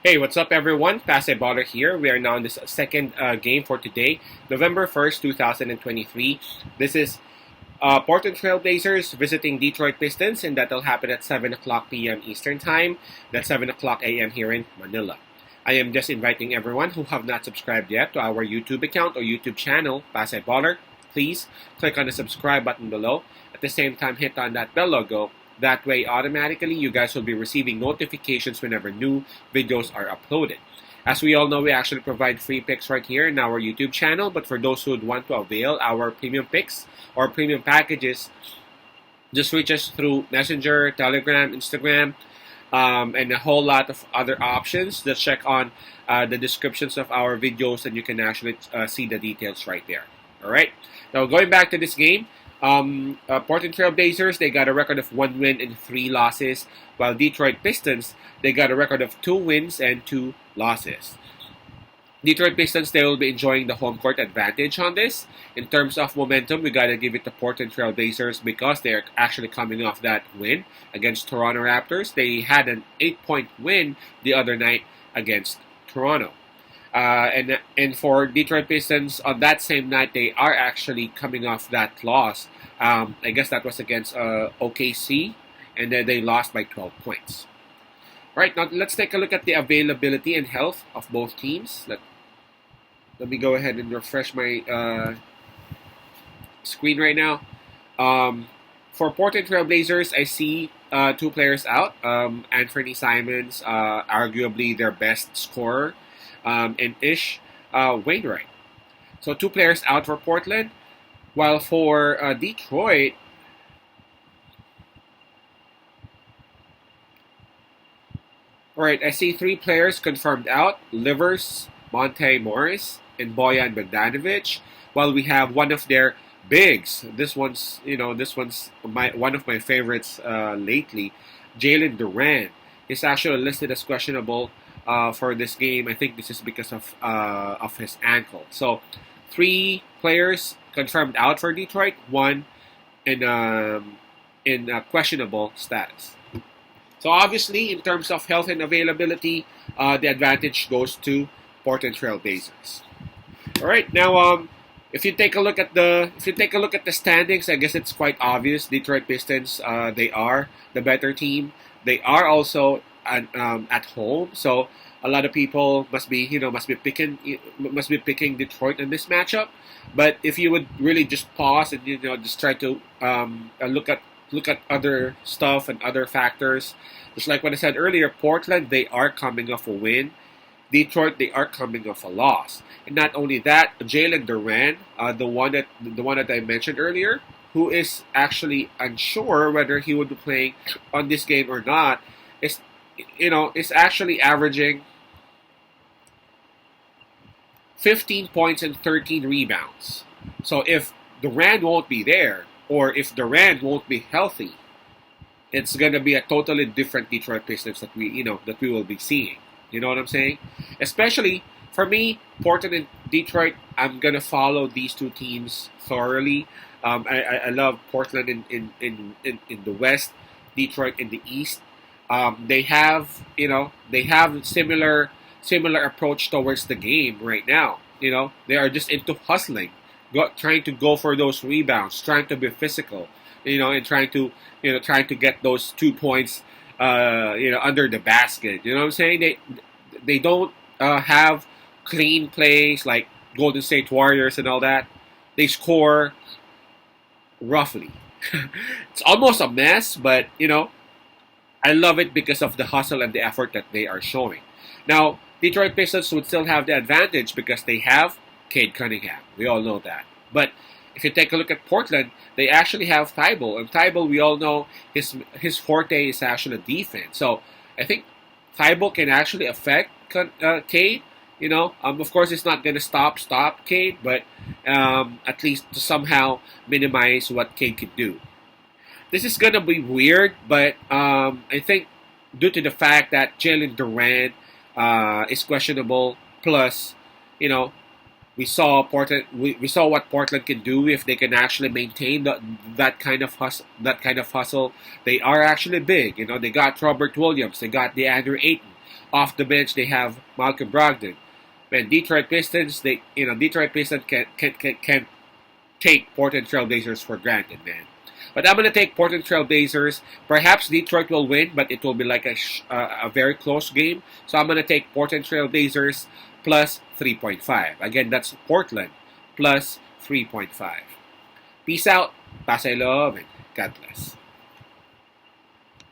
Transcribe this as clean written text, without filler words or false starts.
Hey, what's up, everyone? Baller here. We are now in this second game for today, November 1st, 2023. This is Portland Trail Blazers visiting Detroit Pistons, and that'll happen at 7 o'clock p.m. Eastern Time. That's 7 o'clock a.m. here in Manila. I am just inviting everyone who have not subscribed yet to our YouTube account or YouTube channel, Baller. Please click on the subscribe button below. At the same time, hit on that bell logo. That way, automatically, you guys will be receiving notifications whenever new videos are uploaded. As we all know, we actually provide free picks right here in our YouTube channel. But for those who would want to avail our premium picks or premium packages, just reach us through Messenger, Telegram, Instagram, and a whole lot of other options. Just check on the descriptions of our videos and you can actually see the details right there. All right. Now, going back to this game, Portland Trail Blazers, they got a record of 1 win and 3 losses, while Detroit Pistons, they got a record of 2 wins and 2 losses. Detroit Pistons, they will be enjoying the home court advantage on this. In terms of momentum, we gotta give it to Portland Trail Blazers because they're actually coming off that win against Toronto Raptors. They had an 8-point win the other night against Toronto. And for Detroit Pistons, on that same night, they are actually coming off that loss. I guess that was against OKC, and then they lost by 12 points. All right, now let's take a look at the availability and health of both teams. Let me go ahead and refresh my screen right now. For Portland Trail Blazers, I see 2 players out. Anthony Simons, arguably their best scorer, and Wainwright. So 2 players out for Portland. While for Detroit, all right, I see 3 players confirmed out: Livers, Monte Morris, and Bojan Bogdanovic. While we have one of their bigs, this one's one of my favorites lately, Jalen Duran. He's actually listed as questionable for this game. I think this is because of his ankle. So 3 players confirmed out for Detroit, 1 in questionable status. So obviously, in terms of health and availability, the advantage goes to Portland Trail Blazers. All right, now if you take a look at the standings, I guess it's quite obvious. Detroit Pistons, they are the better team. They are also at home, so a lot of people must be picking Detroit in this matchup. But if you would really just pause and just try to look at other stuff and other factors, just like what I said earlier, Portland, they are coming off a win. Detroit, they are coming off a loss. And not only that, Jalen Duran, the one that I mentioned earlier, who is actually unsure whether he would be playing on this game or not, is actually averaging 15 points and 13 rebounds. So if Durant won't be there, or if Durant won't be healthy, it's gonna be a totally different Detroit Pistons that we will be seeing. You know what I'm saying? Especially for me, Portland and Detroit, I'm gonna follow these 2 teams thoroughly. I love Portland in the West, Detroit in the East. They have similar approach towards the game right now. They are just into hustling, trying to go for those rebounds, trying to be physical, and trying to get those 2 points, under the basket. You know what I'm saying? They don't have clean plays like Golden State Warriors and all that. They score roughly. It's almost a mess, but I love it because of the hustle and the effort that they are showing. Now, Detroit Pistons would still have the advantage because they have Cade Cunningham. We all know that. But if you take a look at Portland, they actually have Thibault. And Thibault, we all know his forte is actually defense. So I think Thibault can actually affect Cade. Of course, it's not going to stop Cade, but at least to somehow minimize what Cade can do. This is going to be weird, but I think due to the fact that Jalen Duran is questionable, plus, we saw what Portland can do if they can actually maintain that kind of hustle. They are actually big. They got Robert Williams, they got DeAndre Ayton. Off the bench, they have Malcolm Brogdon. Man, Detroit Pistons, Detroit Pistons can take Portland Trailblazers for granted, man. But I'm gonna take Portland Trailblazers. Perhaps Detroit will win, but it will be like a very close game. So I'm gonna take Portland Trailblazers plus 3.5. Again, that's Portland plus 3.5. Peace out. Pasay love and God bless.